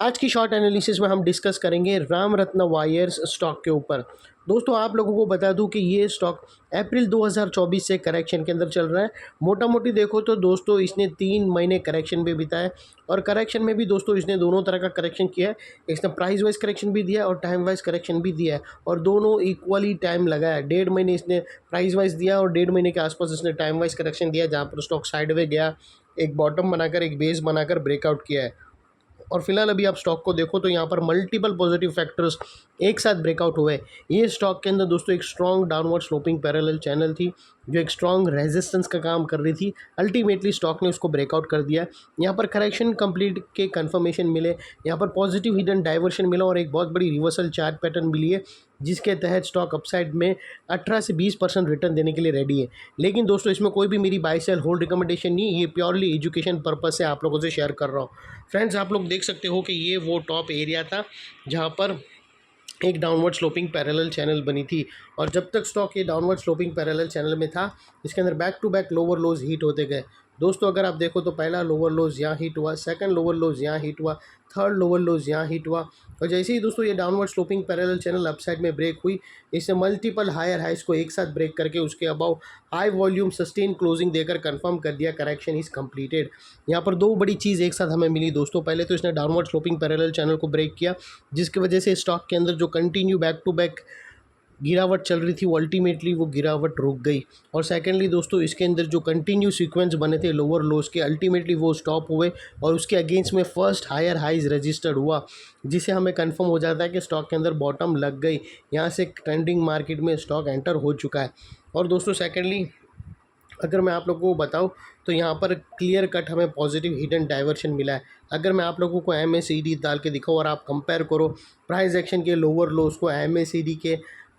आज की short analysis में हम डिस्कस करेंगे राम रत्न वायर्स स्टॉक के ऊपर। दोस्तों आप लोगों को बता दूं कि ये स्टॉक अप्रैल 2024 से करेक्शन के अंदर चल रहा है। मोटा मोटी देखो तो दोस्तों इसने 3 महीने करेक्शन में बिताए और करेक्शन में भी दोस्तों इसने दोनों तरह का करेक्शन किया है। इसने प्राइस वाइज करेक्शन भी दिया है और टाइम वाइज करेक्शन भी दिया है और दोनों इक्वली टाइम लगा है। 1.5 महीने इसने प्राइस वाइज दिया और 1.5 महीने के आसपास इसने टाइम वाइज करेक्शन दिया, जहाँ पर स्टॉक साइडवे गया, एक बॉटम बनाकर एक बेस बनाकर ब्रेकआउट किया है। और फिलहाल अभी आप स्टॉक को देखो तो यहाँ पर मल्टीपल पॉजिटिव फैक्टर्स एक साथ ब्रेकआउट हुए। ये स्टॉक के अंदर दोस्तों एक strong downward sloping parallel channel थी जो एक स्ट्रॉन्ग रेजिस्टेंस का काम कर रही थी। अल्टीमेटली स्टॉक ने उसको ब्रेकआउट कर दिया। यहाँ पर करेक्शन कंप्लीट के कंफर्मेशन मिले, यहाँ पर पॉजिटिव हिडन डाइवर्शन मिला और एक बहुत बड़ी रिवर्सल चार्ट पैटर्न मिली है, जिसके तहत स्टॉक अपसाइड में 18 से 20% रिटर्न देने के लिए रेडी है। लेकिन दोस्तों इसमें कोई भी मेरी बाय सेल होल्ड रिकमेंडेशन नहीं, ये प्योरली एजुकेशन पर्पस से आप लोगों से शेयर कर रहा हूँ। फ्रेंड्स आप लोग देख सकते हो कि ये वो टॉप एरिया था जहाँ पर एक डाउनवर्ड स्लोपिंग पैरेलल चैनल बनी थी और जब तक स्टॉक ये डाउनवर्ड स्लोपिंग पैरेलल चैनल में था, इसके अंदर back to back lower lows hit होते गए। दोस्तों अगर आप देखो तो पहला लोअर लोज यहाँ हिट हुआ, सेकंड लोअर लोज यहाँ हिट हुआ, थर्ड लोअर लोज यहाँ हिट हुआ और जैसे ही दोस्तों ये downward sloping parallel channel upside में ब्रेक हुई, इससे मल्टीपल हायर हाइस को एक साथ ब्रेक करके उसके above high volume sustain closing देकर कंफर्म कर दिया करेक्शन इज कंप्लीटेड। यहाँ पर दो बड़ी चीज़ एक साथ हमें मिली दोस्तों। पहले तो इसने डाउनवर्ड स्लोपिंग पैरेलल चैनल को ब्रेक किया, जिसकी वजह से स्टॉक के अंदर जो कंटिन्यू बैक टू बैक गिरावट चल रही थी वो अल्टीमेटली वो गिरावट रुक गई। और सेकेंडली दोस्तों इसके अंदर जो कंटिन्यू सीक्वेंस बने थे लोअर लोज के, अल्टीमेटली वो स्टॉप हुए और उसके अगेंस्ट में फर्स्ट हायर हाइज रजिस्टर्ड हुआ, जिसे हमें कंफर्म हो जाता है कि स्टॉक के अंदर बॉटम लग गई। यहाँ से ट्रेंडिंग मार्केट में स्टॉक एंटर हो चुका है। और दोस्तों सेकेंडली अगर मैं आप लोगों को बताऊं तो यहाँ पर क्लियर कट हमें पॉजिटिव हिडन डाइवर्शन मिला है। अगर मैं आप लोगों को MACD डाल के दिखाऊँ और आप कंपेयर करो प्राइस एक्शन के लोअर लोज को MACD के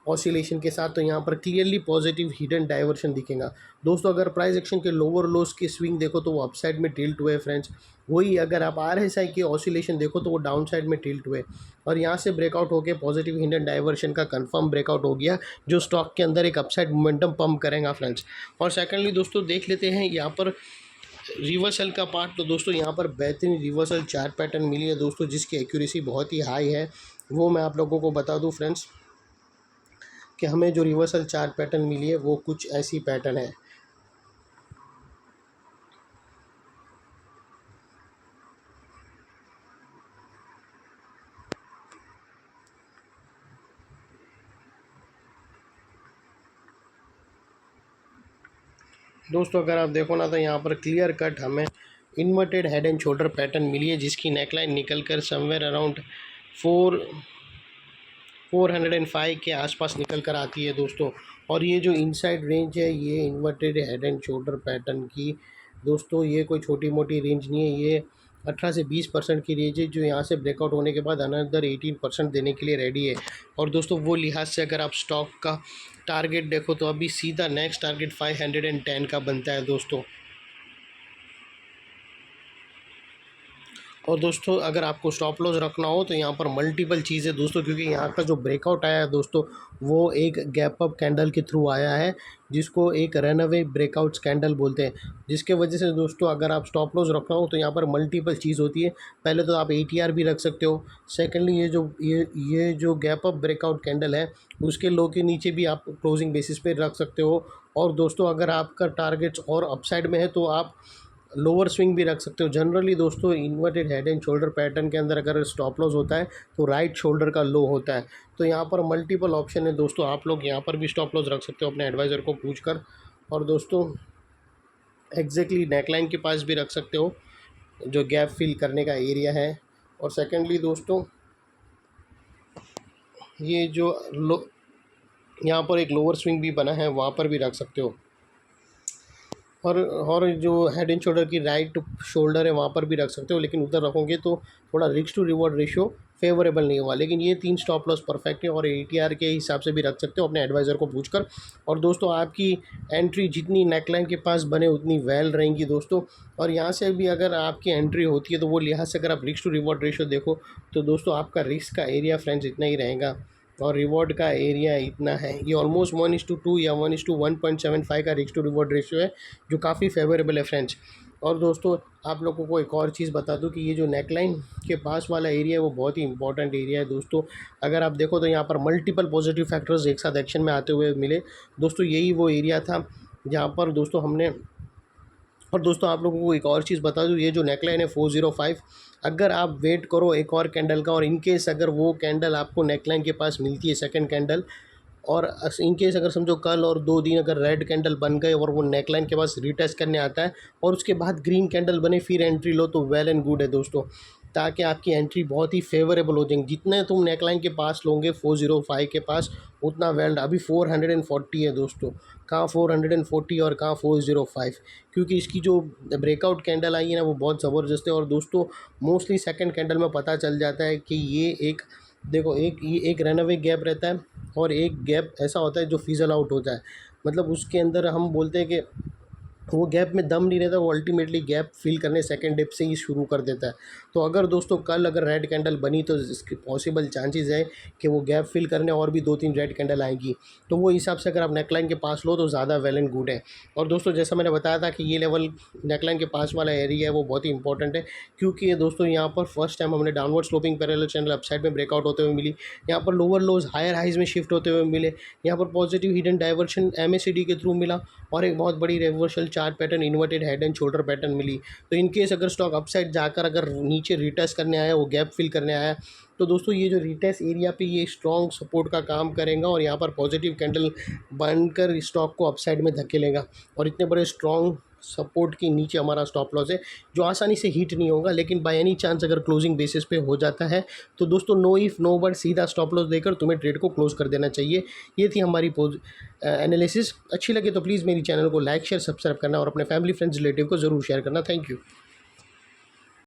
ऑसिलेशन के साथ, तो यहाँ पर क्लियरली पॉजिटिव हिडन डाइवर्शन दिखेगा। दोस्तों अगर प्राइस एक्शन के लोअर लोज की स्विंग देखो तो वो अपसाइड में टिल्ट हुए फ्रेंड्स। वही अगर आप RSI की ऑसिलेशन देखो तो वो डाउन साइड में टिल्ट हुए और यहाँ से ब्रेकआउट होकर पॉजिटिव हिडन डाइवर्शन का कंफर्म ब्रेकआउट हो गया, जो स्टॉक के अंदर एक अपसाइड मोमेंटम पंप करेगा फ्रेंड्स। और सेकेंडली दोस्तों देख लेते हैं यहाँ पर रिवर्सल का पार्ट। तो दोस्तों यहाँ पर बेहतरीन रिवर्सल चार्ट पैटर्न मिली है दोस्तों, जिसकी एक्यूरेसी बहुत ही हाई है। वो मैं आप लोगों को बता दूँ फ्रेंड्स कि हमें जो रिवर्सल चार्ट पैटर्न मिली है वो कुछ ऐसी पैटर्न है। दोस्तों अगर आप देखो ना तो यहाँ पर क्लियर कट हमें inverted head and shoulder pattern मिली है, जिसकी नेकलाइन निकल कर समवेयर अराउंड 405 के आसपास निकल कर आती है दोस्तों। और ये जो इनसाइड रेंज है ये inverted head and shoulder pattern की दोस्तों, ये कोई छोटी मोटी रेंज नहीं है, ये 18 से 20% की रेंज है, जो यहाँ से ब्रेकआउट होने के बाद अनदर 18% देने के लिए रेडी है। और दोस्तों वो लिहाज से अगर आप स्टॉक का टारगेट देखो तो अभी सीधा नेक्स्ट टारगेट 510 का बनता है दोस्तों। और दोस्तों अगर आपको स्टॉप लॉस रखना हो तो यहाँ पर मल्टीपल चीज़ें दोस्तों, क्योंकि यहाँ का जो ब्रेकआउट आया है दोस्तों वो एक गैप अप कैंडल के थ्रू आया है, जिसको एक रनअवे ब्रेकआउट कैंडल बोलते हैं, जिसके वजह से दोस्तों अगर आप स्टॉप लॉस रखना हो तो यहाँ पर मल्टीपल चीज़ होती है। पहले तो आप ATR भी रख सकते हो। सेकेंडली ये जो गैप अप ब्रेकआउट कैंडल है उसके लो के नीचे भी आप क्लोजिंग बेसिस पे रख सकते हो। और दोस्तों अगर आपका टारगेट्स और अपसाइड में है तो आप लोअर स्विंग भी रख सकते हो। जनरली दोस्तों inverted head and shoulder pattern के अंदर अगर स्टॉप लॉस होता है तो राइट शोल्डर का लो होता है। तो यहाँ पर मल्टीपल ऑप्शन है दोस्तों, आप लोग यहाँ पर भी स्टॉप लॉस रख सकते हो अपने एडवाइज़र को पूछकर। और दोस्तों एग्जैक्टली नेकलाइन के पास भी रख सकते हो, जो गैप फिल करने का एरिया है। और सेकेंडली दोस्तों ये जो यहाँ पर एक लोअर स्विंग भी बना है वहाँ पर भी रख सकते हो। और जो हेड एंड शोल्डर की राइट शोल्डर है वहाँ पर भी रख सकते हो, लेकिन उधर रखोगे तो थोड़ा risk to reward ratio favourable नहीं हुआ। लेकिन ये 3 स्टॉप लॉस परफेक्ट है और ATR के हिसाब से भी रख सकते हो अपने एडवाइज़र को पूछकर। और दोस्तों आपकी एंट्री जितनी नेकलाइन के पास बने उतनी वेल रहेंगी दोस्तों। और यहाँ से भी अगर आपकी एंट्री होती है तो वो लिहाज से अगर आप रिस्क टू रिवॉर्ड रेशियो देखो तो दोस्तों आपका रिस्क का एरिया फ्रेंड्स इतना ही रहेगा और रिवॉर्ड का एरिया इतना है। ये ऑलमोस्ट 1:2 या 1:1.75 का रिस्क टू रिवॉर्ड रेशियो है, जो काफ़ी फेवरेबल है फ्रेंड्स। और दोस्तों आप लोगों को एक और चीज़ बता दूं कि ये जो नेकलाइन के पास वाला एरिया है वो बहुत ही इंपॉर्टेंट एरिया है दोस्तों। अगर आप देखो तो यहाँ पर मल्टीपल पॉजिटिव फैक्टर्स एक साथ एक्शन में आते हुए मिले दोस्तों। यही वो एरिया था जहाँ पर दोस्तों हमने, और दोस्तों आप लोगों को एक और चीज़ बता दूँ, ये जो नेकलाइन है 405, अगर आप वेट करो एक और कैंडल का और इनकेस अगर वो कैंडल आपको नेकलाइन के पास मिलती है सेकंड कैंडल, और इन केस अगर समझो कल और 2 दिन अगर रेड कैंडल बन गए और वो नेकलाइन के पास रिटेस्ट करने आता है और उसके बाद ग्रीन कैंडल बने फिर एंट्री लो तो वेल एंड गुड है दोस्तों, ताकि आपकी एंट्री बहुत ही फेवरेबल हो जाएगी। जितने तुम नेकलाइन के पास लोगे 405 के पास उतना वेल। अभी 440 है दोस्तों, कहाँ 440 और कहाँ 405, क्योंकि इसकी जो ब्रेकआउट कैंडल आई है ना वो बहुत ज़बरदस्त है। और दोस्तों मोस्टली सेकंड कैंडल में पता चल जाता है कि ये एक, देखो ये एक रनअवे गैप रहता है और एक गैप ऐसा होता है जो फिज़ल आउट होता है। मतलब उसके अंदर हम बोलते हैं कि वो गैप में दम नहीं रहता, वो अल्टीमेटली गैप फिल करने सेकंड डिप से ही शुरू कर देता है। तो अगर दोस्तों कल अगर रेड कैंडल बनी तो इसकी पॉसिबल चांसेस है कि वो गैप फिल करने और भी 2-3 रेड कैंडल आएंगी। तो वो हिसाब से अगर आप नेकलाइन के पास लो तो ज़्यादा वेल एंड गुड है। और दोस्तों जैसा मैंने बताया था कि ये लेवल नेकलाइन के पास वाला एरिया है वो बहुत ही इंपॉर्टेंट है, क्योंकि ये दोस्तों यहाँ पर फर्स्ट टाइम हमने downward sloping parallel channel upside में ब्रेकआउट होते हुए मिली, यहाँ पर लोअर लोज हायर हाइज में शिफ्ट होते हुए मिले, यहाँ पर पॉजिटिव हिडन डाइवर्शन MACD के थ्रू मिला और एक बहुत बड़ी reversal chart pattern inverted head and shoulder pattern मिली। तो इन केस अगर स्टॉक अपसाइड जाकर अगर नीचे रिटेस्ट करने आया, वो गैप फिल करने आया, तो दोस्तों ये जो रिटेस्ट एरिया पे ये स्ट्रॉन्ग सपोर्ट का काम करेगा और यहाँ पर पॉजिटिव कैंडल बनकर स्टॉक को अपसाइड में धकेलेगा। और इतने बड़े स्ट्रॉन्ग सपोर्ट के नीचे हमारा स्टॉप लॉस है जो आसानी से हिट नहीं होगा, लेकिन बाय एनी चांस अगर क्लोजिंग बेसिस पे हो जाता है तो दोस्तों नो इफ़ नो बट सीधा स्टॉप लॉस देकर तुम्हें ट्रेड को क्लोज कर देना चाहिए। ये थी हमारी एनालिसिस। अच्छी लगे तो प्लीज़ मेरी चैनल को लाइक शेयर सब्सक्राइब करना और अपने फैमिली फ्रेंड्स रिलेटिव को ज़रूर शेयर करना। Thank you.